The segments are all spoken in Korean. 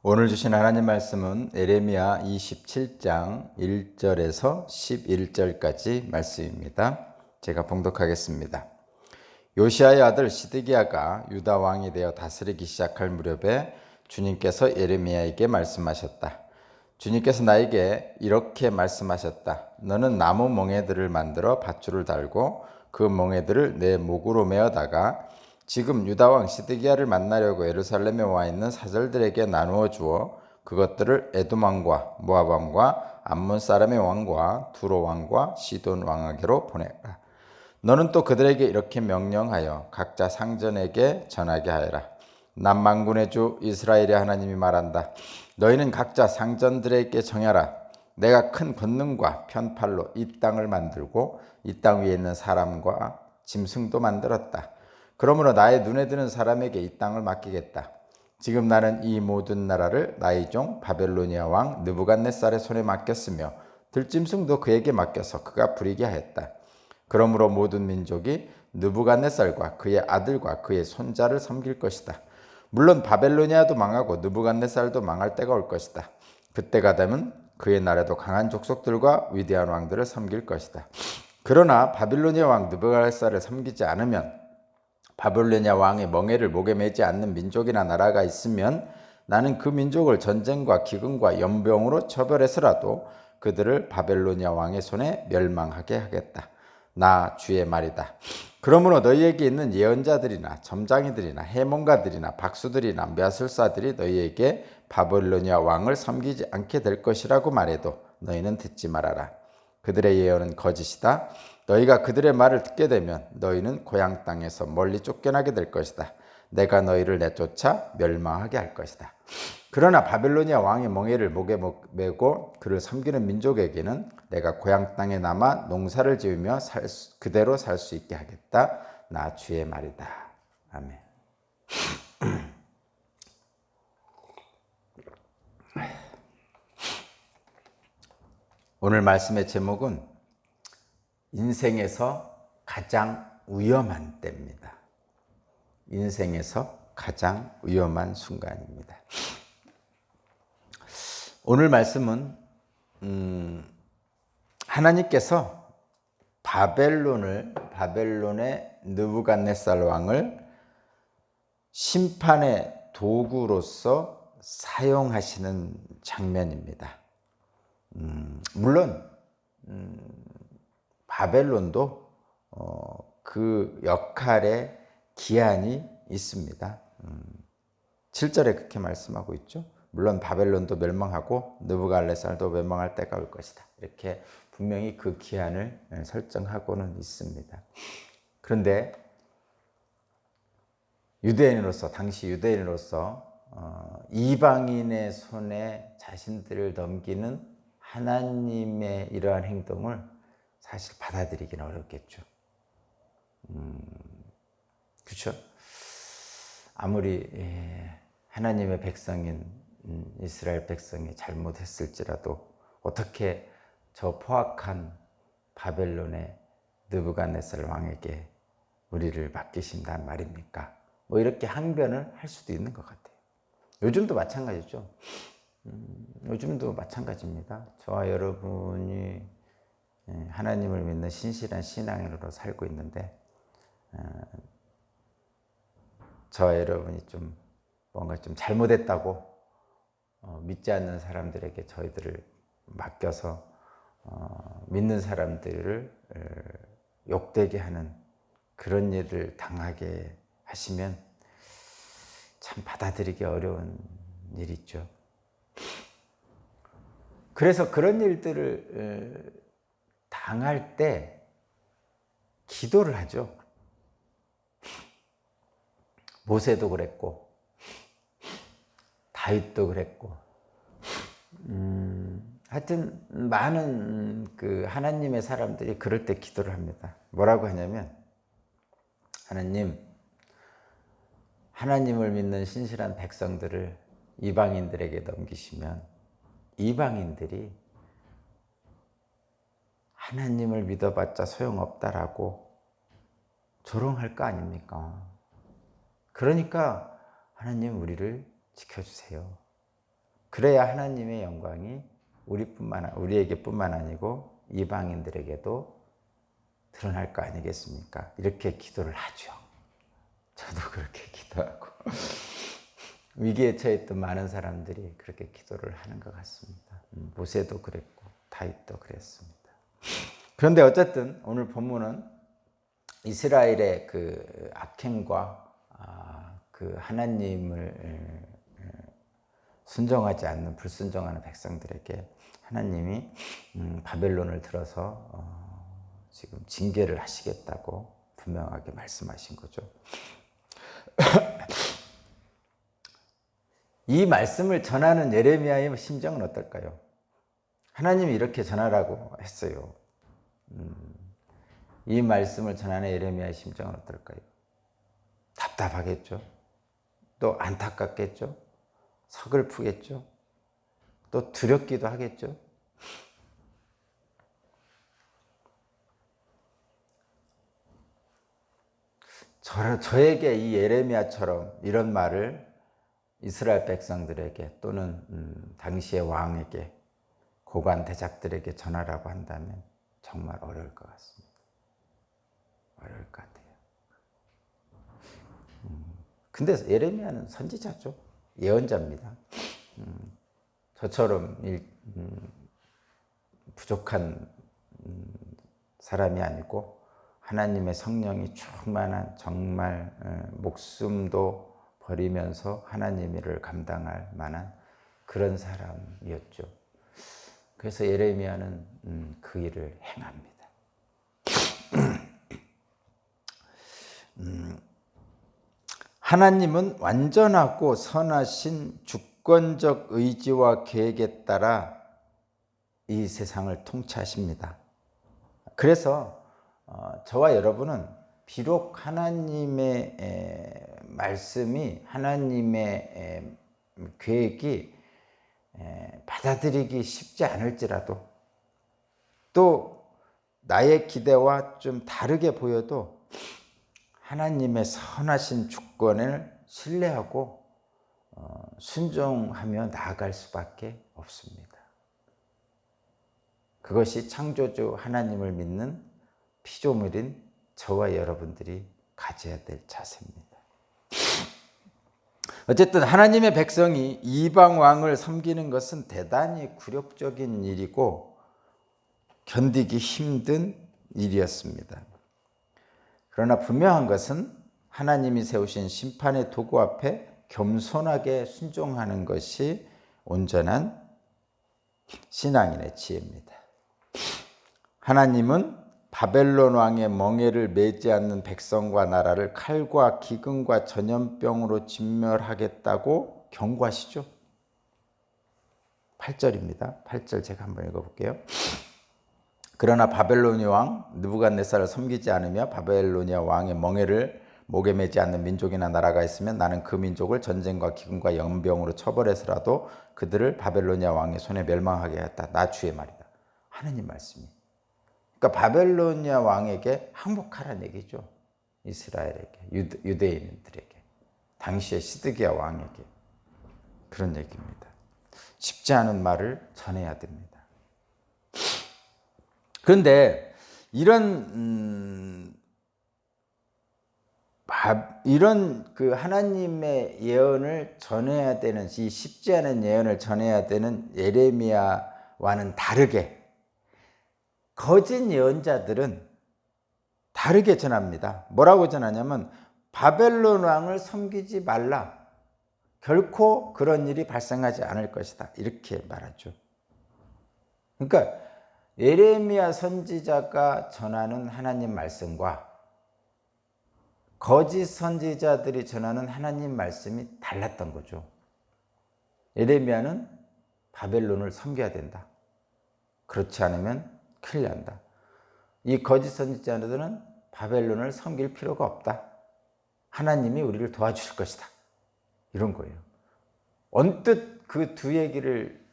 오늘 주신 하나님 말씀은 에레미야 27장 1절에서 11절까지 말씀입니다. 제가 봉독하겠습니다. 요시야의 아들 시드기야가 유다 왕이 되어 다스리기 시작할 무렵에 주님께서 에레미야에게 말씀하셨다. 주님께서 나에게 이렇게 말씀하셨다. 너는 나무 멍에들을 만들어 밧줄을 달고 그 멍에들을 내 목으로 메어다가 지금 유다 왕 시드기야를 만나려고 예루살렘에 와 있는 사절들에게 나누어 주어 그것들을 에돔 왕과 모압 왕과 암몬 사람의 왕과 두로 왕과 시돈 왕에게로 보내라. 너는 또 그들에게 이렇게 명령하여 각자 상전에게 전하게 하여라. 남만군의 주 이스라엘의 하나님이 말한다. 너희는 각자 상전들에게 정하라. 내가 큰 권능과 편팔로 이 땅을 만들고 이 땅 위에 있는 사람과 짐승도 만들었다. 그러므로 나의 눈에 드는 사람에게 이 땅을 맡기겠다. 지금 나는 이 모든 나라를 나의 종 바벨로니아 왕 느부갓네살의 손에 맡겼으며 들짐승도 그에게 맡겨서 그가 부리게 하였다. 그러므로 모든 민족이 느부갓네살과 그의 아들과 그의 손자를 섬길 것이다. 물론 바벨로니아도 망하고 느부갓네살도 망할 때가 올 것이다. 그때가 되면 그의 나라도 강한 족속들과 위대한 왕들을 섬길 것이다. 그러나 바빌로니아 왕 느부갓네살을 섬기지 않으면 바빌로니아 왕의 멍에를 목에 매지 않는 민족이나 나라가 있으면 나는 그 민족을 전쟁과 기근과 연병으로 처벌해서라도 그들을 바벨로니아 왕의 손에 멸망하게 하겠다. 나 주의 말이다. 그러므로 너희에게 있는 예언자들이나 점장이들이나 해몽가들이나 박수들이나 묘술사들이 너희에게 바벨로니아 왕을 섬기지 않게 될 것이라고 말해도 너희는 듣지 말아라. 그들의 예언은 거짓이다. 너희가 그들의 말을 듣게 되면 너희는 고향 땅에서 멀리 쫓겨나게 될 것이다. 내가 너희를 내쫓아 멸망하게 할 것이다. 그러나 바벨로니아 왕의 멍에를 목에 메고 그를 섬기는 민족에게는 내가 고향 땅에 남아 농사를 지으며 그대로 살 수 있게 하겠다. 나 주의 말이다. 아멘. 오늘 말씀의 제목은 인생에서 가장 위험한 때입니다. 인생에서 가장 위험한 순간입니다. 오늘 말씀은 하나님께서 바벨론의 느부갓네살 왕을 심판의 도구로서 사용하시는 장면입니다. 물론 바벨론도 그 역할에 기한이 있습니다. 7절에 그렇게 말씀하고 있죠. 물론 바벨론도 멸망하고 느부갓네살도 멸망할 때가 올 것이다. 이렇게 분명히 그 기한을 설정하고는 있습니다. 그런데 당시 유대인으로서 이방인의 손에 자신들을 넘기는 하나님의 이러한 행동을 사실 받아들이기는 어렵겠죠. 그렇죠? 아무리 하나님의 백성인 이스라엘 백성이 잘못했을지라도 어떻게 저 포악한 바벨론의 느부갓네살 왕에게 우리를 맡기신단 말입니까? 뭐 이렇게 항변을 할 수도 있는 것 같아요. 요즘도 마찬가지죠. 요즘도 마찬가지입니다. 저와 여러분이 하나님을 믿는 신실한 신앙인으로 살고 있는데 저와 여러분이 좀 뭔가 좀 잘못했다고 믿지 않는 사람들에게 저희들을 맡겨서 믿는 사람들을 욕되게 하는 그런 일을 당하게 하시면 참 받아들이기 어려운 일이죠. 그래서 그런 일들을 당할 때 기도를 하죠. 모세도 그랬고 다윗도 그랬고 하여튼 많은 그 하나님의 사람들이 그럴 때 기도를 합니다. 뭐라고 하냐면 하나님을 믿는 신실한 백성들을 이방인들에게 넘기시면 이방인들이 하나님을 믿어봤자 소용없다라고 조롱할 거 아닙니까? 그러니까 하나님 우리를 지켜주세요. 그래야 하나님의 영광이 우리에게뿐만 아니고 이방인들에게도 드러날 거 아니겠습니까? 이렇게 기도를 하죠. 저도 그렇게 기도하고 위기에 처했던 많은 사람들이 그렇게 기도를 하는 것 같습니다. 모세도 그랬고 다윗도 그랬습니다. 그런데 어쨌든 오늘 본문은 이스라엘의 그 악행과 그 하나님을 순종하지 않는 불순종하는 백성들에게 하나님이 바벨론을 들어서 지금 징계를 하시겠다고 분명하게 말씀하신 거죠. 이 말씀을 전하는 예레미야의 심정은 어떨까요? 하나님이 이렇게 전하라고 했어요. 이 말씀을 전하는 예레미야의 심정은 어떨까요? 답답하겠죠. 또 안타깝겠죠. 서글프겠죠. 또 두렵기도 하겠죠. 저에게 이 예레미야처럼 이런 말을 이스라엘 백성들에게 또는 당시의 왕에게 고관 대작들에게 전하라고 한다면 정말 어려울 것 같습니다. 어려울 것 같아요. 근데 예레미야는 선지자죠. 예언자입니다. 저처럼 부족한 사람이 아니고 하나님의 성령이 충만한 정말 목숨도 버리면서 하나님 일을 감당할 만한 그런 사람이었죠. 그래서 예레미야는 그 일을 행합니다. 하나님은 완전하고 선하신 주권적 의지와 계획에 따라 이 세상을 통치하십니다. 그래서 저와 여러분은 비록 하나님의 말씀이 하나님의 계획이 받아들이기 쉽지 않을지라도 또 나의 기대와 좀 다르게 보여도 하나님의 선하신 주권을 신뢰하고 순종하며 나아갈 수밖에 없습니다. 그것이 창조주 하나님을 믿는 피조물인 저와 여러분들이 가져야 될 자세입니다. 어쨌든 하나님의 백성이 이방 왕을 섬기는 것은 대단히 굴욕적인 일이고 견디기 힘든 일이었습니다. 그러나 분명한 것은 하나님이 세우신 심판의 도구 앞에 겸손하게 순종하는 것이 온전한 신앙인의 지혜입니다. 하나님은 바벨론 왕의 멍에를 매지 않는 백성과 나라를 칼과 기근과 전염병으로 진멸하겠다고 경고하시죠. 8절입니다. 8절 제가 한번 읽어볼게요. 그러나 바벨로니아 왕 느부갓네살을 섬기지 않으며 바벨로니아 왕의 멍에를 목에 매지 않는 민족이나 나라가 있으면 나는 그 민족을 전쟁과 기근과 연병으로 처벌해서라도 그들을 바벨로니아 왕의 손에 멸망하게 하겠다. 나 주의 말이다. 하느님 말씀이. 그러니까 바벨로니아 왕에게 항복하라는 얘기죠. 이스라엘에게, 유대인들에게, 당시의 시드기야 왕에게 그런 얘기입니다. 쉽지 않은 말을 전해야 됩니다. 그런데 이런 그 하나님의 예언을 전해야 되는, 이 쉽지 않은 예언을 전해야 되는 예레미야와는 다르게 거짓 예언자들은 다르게 전합니다. 뭐라고 전하냐면 바벨론 왕을 섬기지 말라. 결코 그런 일이 발생하지 않을 것이다. 이렇게 말하죠. 그러니까 예레미야 선지자가 전하는 하나님 말씀과 거짓 선지자들이 전하는 하나님 말씀이 달랐던 거죠. 예레미야는 바벨론을 섬겨야 된다. 그렇지 않으면 큰일 난다. 이 거짓 선지자들은 바벨론을 섬길 필요가 없다. 하나님이 우리를 도와주실 것이다. 이런 거예요. 언뜻 그 두 얘기를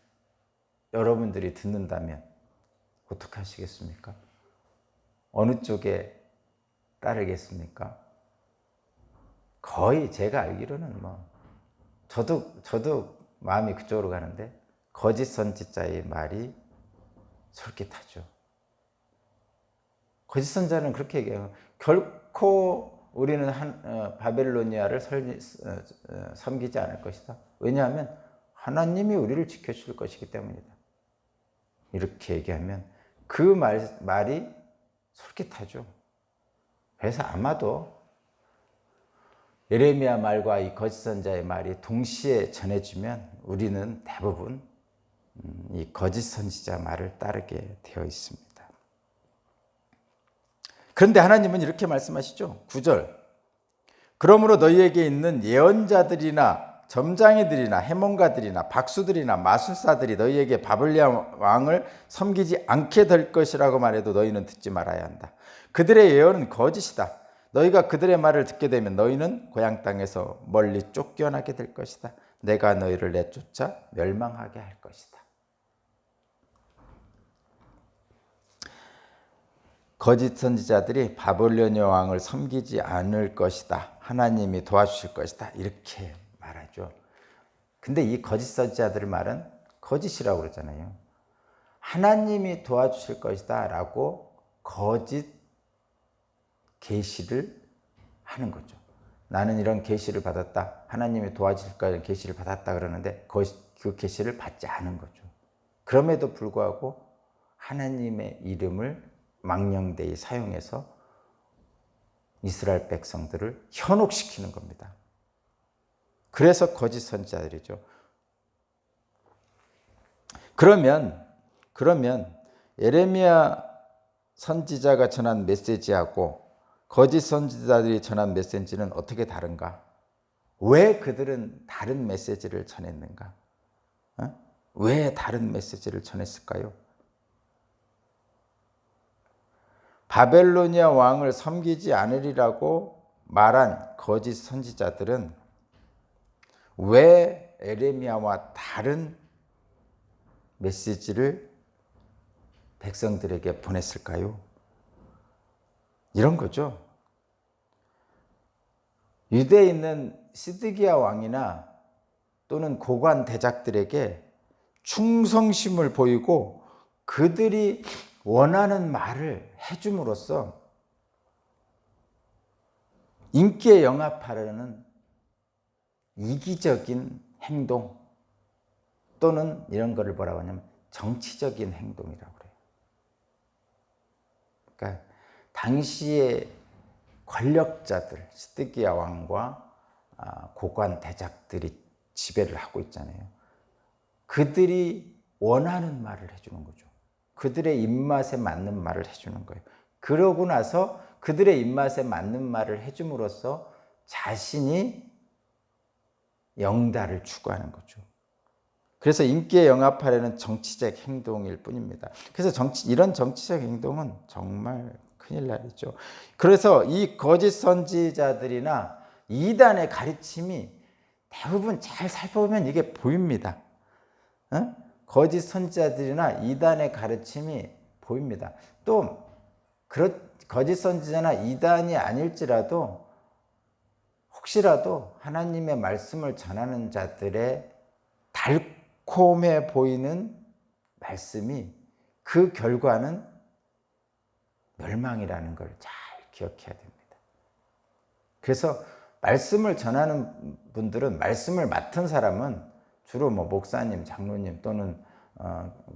여러분들이 듣는다면 어떻게 하시겠습니까? 어느 쪽에 따르겠습니까? 거의 제가 알기로는 저도 마음이 그쪽으로 가는데 거짓 선지자의 말이 솔깃하죠. 거짓 선지자는 그렇게 얘기해요. 결코 우리는 바벨로니아를 섬기지 않을 것이다. 왜냐하면 하나님이 우리를 지켜줄 것이기 때문이다. 이렇게 얘기하면 그 말이 솔깃하죠. 그래서 아마도 예레미야 말과 이 거짓 선지자의 말이 동시에 전해지면 우리는 대부분 이 거짓 선지자 말을 따르게 되어 있습니다. 그런데 하나님은 이렇게 말씀하시죠. 9절. 그러므로 너희에게 있는 예언자들이나 점장이들이나 해몽가들이나 박수들이나 마술사들이 너희에게 바벨론 왕을 섬기지 않게 될 것이라고 말해도 너희는 듣지 말아야 한다. 그들의 예언은 거짓이다. 너희가 그들의 말을 듣게 되면 너희는 고향 땅에서 멀리 쫓겨나게 될 것이다. 내가 너희를 내쫓아 멸망하게 할 것이다. 거짓 선지자들이 바벨론 왕을 섬기지 않을 것이다. 하나님이 도와주실 것이다. 이렇게 말하죠. 근데 이 거짓 선지자들의 말은 거짓이라고 그러잖아요. 하나님이 도와주실 것이다 라고 거짓 계시를 하는 거죠. 나는 이런 계시를 받았다. 하나님이 도와주실 거라는 계시를 받았다 그러는데 그 계시를 받지 않은 거죠. 그럼에도 불구하고 하나님의 이름을 망령되이 사용해서 이스라엘 백성들을 현혹시키는 겁니다. 그래서 거짓 선지자들이죠. 그러면 예레미야 선지자가 전한 메시지하고 거짓 선지자들이 전한 메시지는 어떻게 다른가? 왜 그들은 다른 메시지를 전했는가? 왜 다른 메시지를 전했을까요? 바벨로니아 왕을 섬기지 않으리라고 말한 거짓 선지자들은 왜 예레미야와 다른 메시지를 백성들에게 보냈을까요? 이런 거죠. 유대에 있는 시드기야 왕이나 또는 고관 대작들에게 충성심을 보이고 그들이 원하는 말을 해줌으로써 인기에 영합하려는 이기적인 행동 또는 이런 거를 뭐라고 하냐면 정치적인 행동이라고 그래요. 그러니까 당시의 권력자들, 시드기야 왕과 고관 대작들이 지배를 하고 있잖아요. 그들이 원하는 말을 해주는 거죠. 그들의 입맛에 맞는 말을 해주는 거예요. 그러고 나서 그들의 입맛에 맞는 말을 해줌으로써 자신이 영달을 추구하는 거죠. 그래서 인기에 영합하려는 정치적 행동일 뿐입니다. 그래서 이런 정치적 행동은 정말 큰일 날이죠. 그래서 이 거짓 선지자들이나 이단의 가르침이 대부분 잘 살펴보면 이게 보입니다. 거짓 선지자들이나 이단의 가르침이 보입니다. 또 거짓 선지자나 이단이 아닐지라도 혹시라도 하나님의 말씀을 전하는 자들의 달콤해 보이는 말씀이 그 결과는 멸망이라는 걸 잘 기억해야 됩니다. 그래서 말씀을 전하는 분들은, 말씀을 맡은 사람은 주로 목사님, 장로님 또는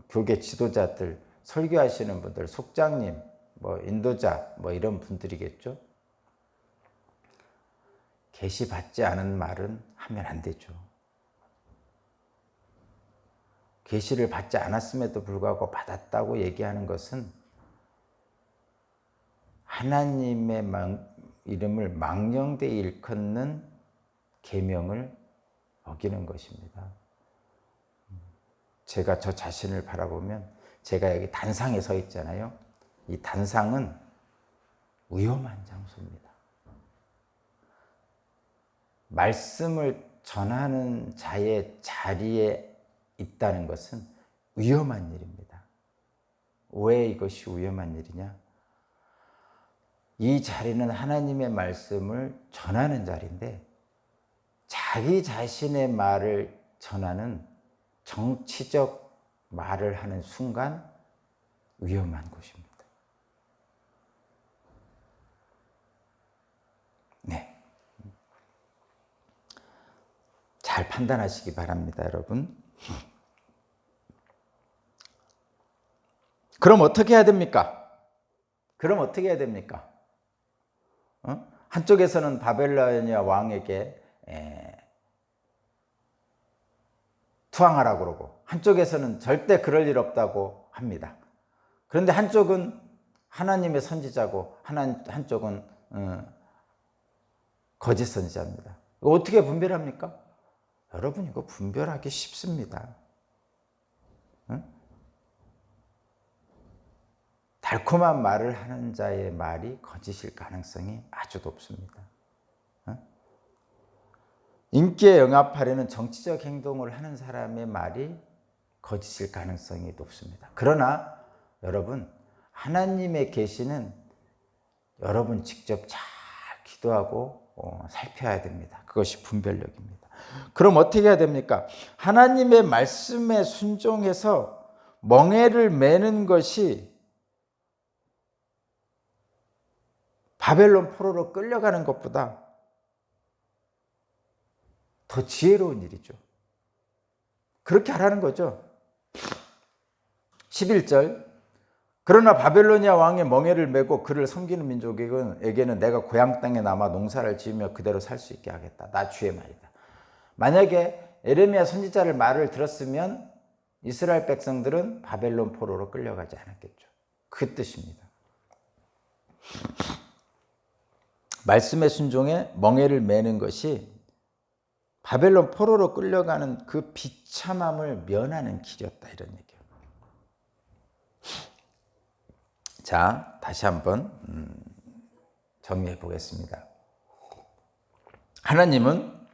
교계 지도자들, 설교하시는 분들, 속장님, 인도자 이런 분들이겠죠. 계시 받지 않은 말은 하면 안 되죠. 계시를 받지 않았음에도 불구하고 받았다고 얘기하는 것은 하나님의 이름을 망령되이 일컫는 계명을 어기는 것입니다. 제가 저 자신을 바라보면 제가 여기 단상에 서 있잖아요. 이 단상은 위험한 장소입니다. 말씀을 전하는 자의 자리에 있다는 것은 위험한 일입니다. 왜 이것이 위험한 일이냐? 이 자리는 하나님의 말씀을 전하는 자리인데 자기 자신의 말을 전하는 정치적 말을 하는 순간 위험한 곳입니다. 네. 잘 판단하시기 바랍니다, 여러분. 그럼 어떻게 해야 됩니까? 한쪽에서는 바벨로니아 왕에게 투항하라고 그러고, 한쪽에서는 절대 그럴 일 없다고 합니다. 그런데 한쪽은 하나님의 선지자고 한쪽은 거짓 선지자입니다. 이거 어떻게 분별합니까? 여러분, 이거 분별하기 쉽습니다. 달콤한 말을 하는 자의 말이 거짓일 가능성이 아주 높습니다. 인기에 영합하려는 정치적 행동을 하는 사람의 말이 거짓일 가능성이 높습니다. 그러나 여러분, 하나님의 계시는 여러분 직접 잘 기도하고 살펴야 됩니다. 그것이 분별력입니다. 그럼 어떻게 해야 됩니까? 하나님의 말씀에 순종해서 멍에를 매는 것이 바벨론 포로로 끌려가는 것보다 더 지혜로운 일이죠. 그렇게 하라는 거죠. 11절, 그러나 바벨로니아 왕의 멍에를 메고 그를 섬기는 민족에게는 내가 고향 땅에 남아 농사를 지으며 그대로 살 수 있게 하겠다. 나 주의 말이다. 만약에 에레미야 선지자를 말을 들었으면 이스라엘 백성들은 바벨론 포로로 끌려가지 않았겠죠. 그 뜻입니다. 말씀의 순종에 멍에를 매는 것이 바벨론 포로로 끌려가는 그 비참함을 면하는 길이었다, 이런 얘기예요. 자, 다시 한번 정리해 보겠습니다. 하나님은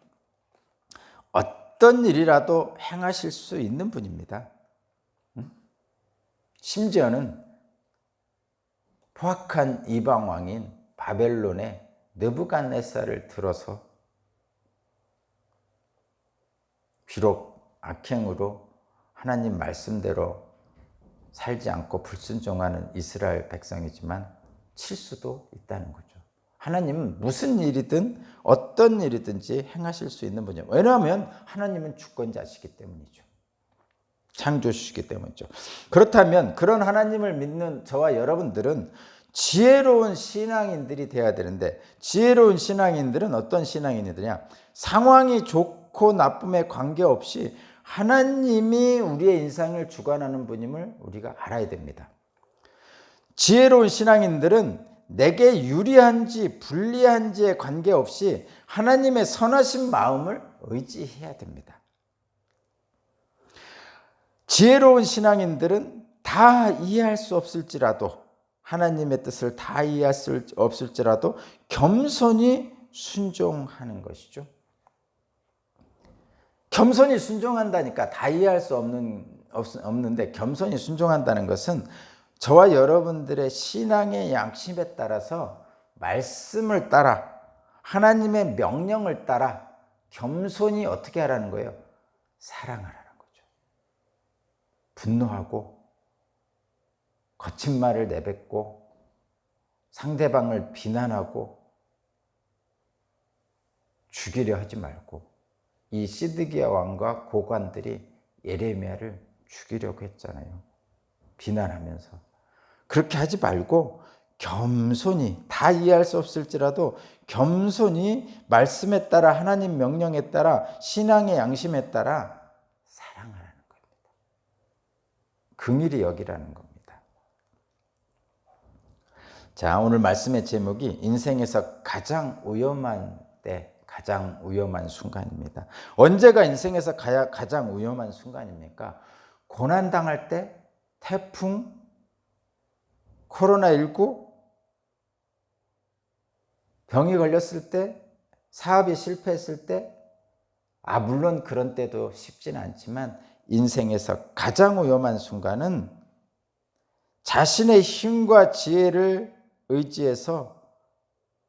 어떤 일이라도 행하실 수 있는 분입니다. 심지어는 포악한 이방 왕인 바벨론의 느부갓네살을 들어서 비록 악행으로 하나님 말씀대로 살지 않고 불순종하는 이스라엘 백성이지만 칠 수도 있다는 거죠. 하나님은 무슨 일이든 어떤 일이든지 행하실 수 있는 분이에요. 왜냐하면 하나님은 주권자시기 때문이죠. 창조주시기 때문이죠. 그렇다면 그런 하나님을 믿는 저와 여러분들은 지혜로운 신앙인들이 되어야 되는데, 지혜로운 신앙인들은 어떤 신앙인들이냐? 상황이 좋고 나쁨에 관계없이 하나님이 우리의 인생을 주관하는 분임을 우리가 알아야 됩니다. 지혜로운 신앙인들은 내게 유리한지 불리한지에 관계없이 하나님의 선하신 마음을 의지해야 됩니다. 지혜로운 신앙인들은 다 이해할 수 없을지라도, 하나님의 뜻을 다 이해할 수 없을지라도 겸손히 순종하는 것이죠. 겸손히 순종한다니까 다 이해할 수 없는데, 겸손히 순종한다는 것은 저와 여러분들의 신앙의 양심에 따라서 말씀을 따라, 하나님의 명령을 따라 겸손히 어떻게 하라는 거예요? 사랑하라는 거죠. 분노하고 거친 말을 내뱉고 상대방을 비난하고 죽이려 하지 말고, 이 시드기야 왕과 고관들이 예레미야를 죽이려고 했잖아요. 비난하면서. 그렇게 하지 말고 겸손히, 다 이해할 수 없을지라도 겸손히 말씀에 따라, 하나님 명령에 따라, 신앙의 양심에 따라 사랑하라는 겁니다. 긍휼히 여기라는 겁니다. 자, 오늘 말씀의 제목이 인생에서 가장 위험한 때, 가장 위험한 순간입니다. 언제가 인생에서 가장 위험한 순간입니까? 고난당할 때, 태풍, 코로나19, 병이 걸렸을 때, 사업이 실패했을 때, 물론 그런 때도 쉽지는 않지만 인생에서 가장 위험한 순간은 자신의 힘과 지혜를 의지해서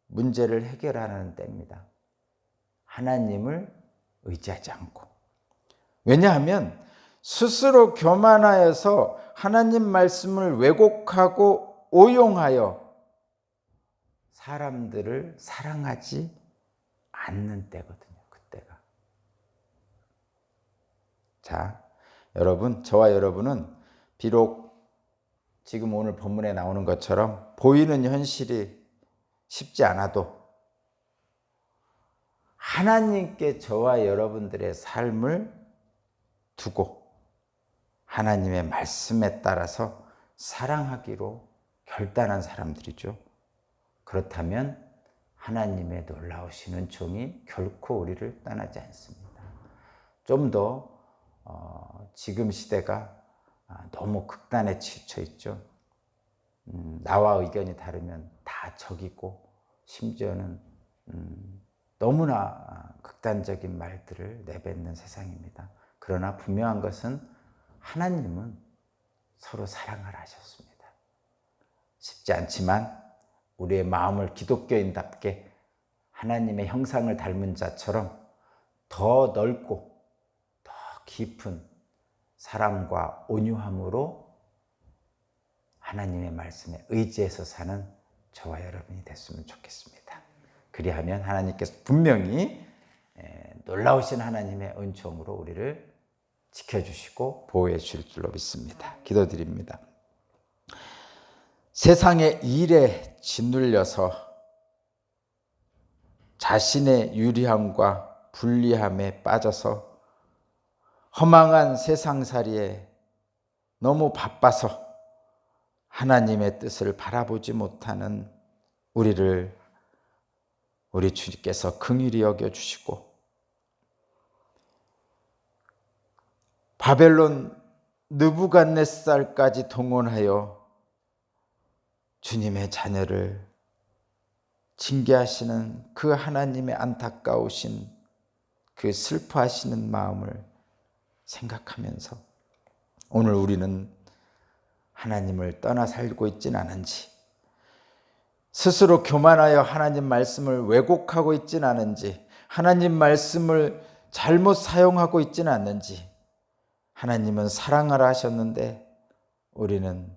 문제를 해결하는 때입니다. 하나님을 의지하지 않고 왜냐하면 스스로 교만하여서 하나님 말씀을 왜곡하고 오용하여 사람들을 사랑하지 않는 때거든요. 그때가. 자, 여러분, 저와 여러분은 비록 지금 오늘 본문에 나오는 것처럼 보이는 현실이 쉽지 않아도 하나님께 저와 여러분들의 삶을 두고 하나님의 말씀에 따라서 사랑하기로 결단한 사람들이죠. 그렇다면 하나님의 놀라우신 은총이 결코 우리를 떠나지 않습니다. 좀 더 지금 시대가 너무 극단에 치우쳐 있죠. 나와 의견이 다르면 다 적이고 심지어는 너무나 극단적인 말들을 내뱉는 세상입니다. 그러나 분명한 것은 하나님은 서로 사랑을 하셨습니다. 쉽지 않지만 우리의 마음을 기독교인답게 하나님의 형상을 닮은 자처럼 더 넓고 더 깊은 사랑과 온유함으로 하나님의 말씀에 의지해서 사는 저와 여러분이 됐으면 좋겠습니다. 그리하면 하나님께서 분명히 놀라우신 하나님의 은총으로 우리를 지켜주시고 보호해 주실 줄로 믿습니다. 기도드립니다. 세상의 일에 짓눌려서 자신의 유리함과 불리함에 빠져서 허망한 세상살이에 너무 바빠서 하나님의 뜻을 바라보지 못하는 우리 주님께서 긍휼히 여겨주시고 바벨론 느부갓네살까지 동원하여 주님의 자녀를 징계하시는 그 하나님의 안타까우신 그 슬퍼하시는 마음을 생각하면서 오늘 우리는 하나님을 떠나 살고 있지는 않은지, 스스로 교만하여 하나님 말씀을 왜곡하고 있지는 않은지, 하나님 말씀을 잘못 사용하고 있지는 않는지, 하나님은 사랑하라 하셨는데 우리는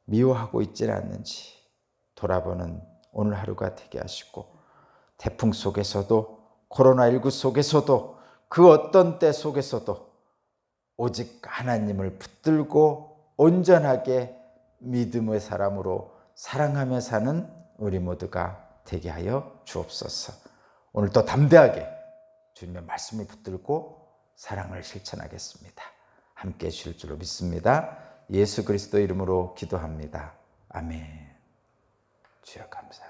미워하고 있지는 않는지 돌아보는 오늘 하루가 되게 하시고, 태풍 속에서도 코로나19 속에서도 그 어떤 때 속에서도 오직 하나님을 붙들고 온전하게 믿음의 사람으로 사랑하며 사는 우리 모두가 되게 하여 주옵소서. 오늘 또 담대하게 주님의 말씀을 붙들고 사랑을 실천하겠습니다. 함께 해주실 줄로 믿습니다. 예수 그리스도 이름으로 기도합니다. 아멘. 주여 감사합니다.